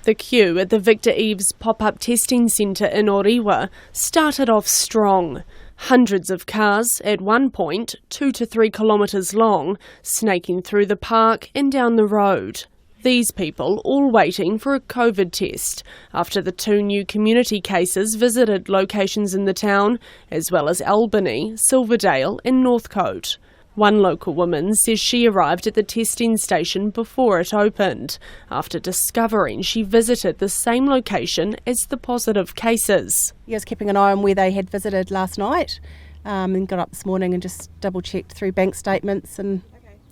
The queue at the Victor Eves pop-up testing centre in Orewa started off strong. Hundreds of cars, at one point 2 to 3 kilometres long, snaking through the park and down the road. These people all waiting for a COVID test after the 2 new community cases visited locations in the town, as well as Albany, Silverdale and Northcote. One local woman says she arrived at the testing station before it opened, after discovering she visited the same location as the positive cases. I was keeping an eye on where they had visited last night and got up this morning and just double-checked through bank statements and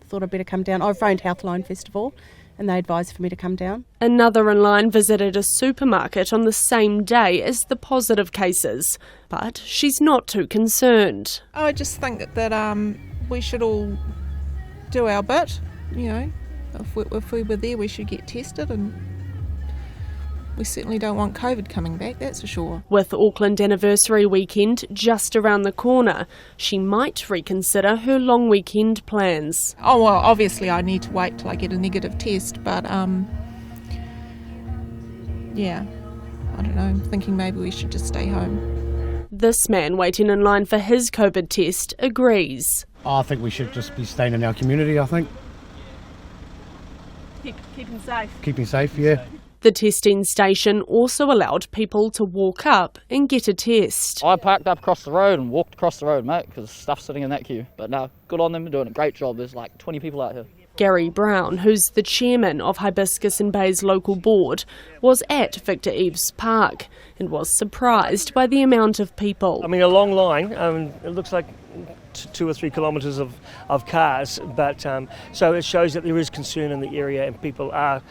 thought I'd better come down. I phoned Healthline first of all, and they advised for me to come down. Another in line visited a supermarket on the same day as the positive cases, but she's not too concerned. I just think that we should all do our bit, you know. If we were there, we should get tested, and we certainly don't want COVID coming back, that's for sure. With Auckland anniversary weekend just around the corner, she might reconsider her long weekend plans. Oh, well, obviously I need to wait till I get a negative test, but yeah, I don't know, I'm thinking maybe we should just stay home. This man waiting in line for his COVID test agrees. I think we should just be staying in our community, I think. Keeping safe. Keeping safe, yeah. The testing station also allowed people to walk up and get a test. I parked up across the road and walked across the road, mate, because stuff's sitting in that queue. But no, good on them, they're doing a great job. There's like 20 people out here. Gary Brown, who's the chairman of Hibiscus and Bay's local board, was at Victor Eves Park and was surprised by the amount of people. I mean, a long line. It looks like 2 or 3 kilometres of cars, but so it shows that there is concern in the area and people are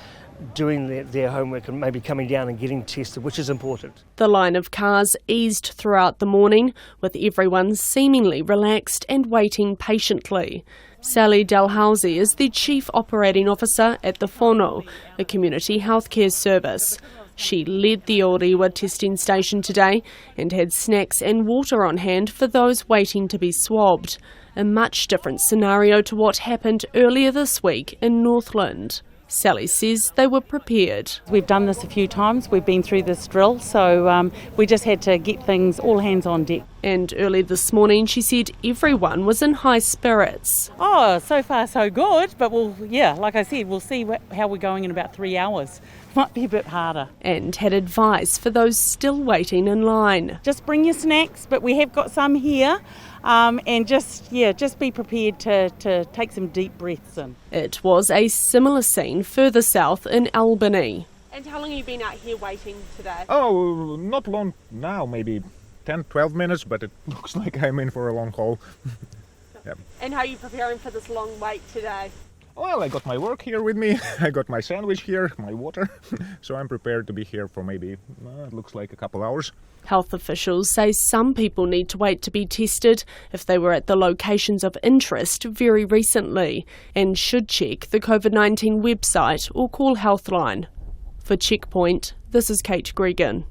doing their homework and maybe coming down and getting tested, which is important. The line of cars eased throughout the morning, with everyone seemingly relaxed and waiting patiently. Sally Dalhousie is the Chief Operating Officer at the Whono, a community healthcare service. She led the Orewa testing station today and had snacks and water on hand for those waiting to be swabbed. A much different scenario to what happened earlier this week in Northland. Sally says they were prepared. We've done this a few times, we've been through this drill, so we just had to get things all hands on deck. And early this morning she said everyone was in high spirits. Oh, so far so good, but like I said, we'll see how we're going in about 3 hours. Might be a bit harder. And had advice for those still waiting in line. Just bring your snacks, but we have got some here. And just be prepared to take some deep breaths in. It was a similar scene further south in Albany. And how long have you been out here waiting today? Oh, not long now, maybe 10-12 minutes, but it looks like I'm in for a long haul. Yeah. And how are you preparing for this long wait today? Well, I got my work here with me, I got my sandwich here, my water, so I'm prepared to be here for maybe, it looks like a couple hours. Health officials say some people need to wait to be tested if they were at the locations of interest very recently and should check the COVID-19 website or call Healthline. For Checkpoint, this is Kate Gregan.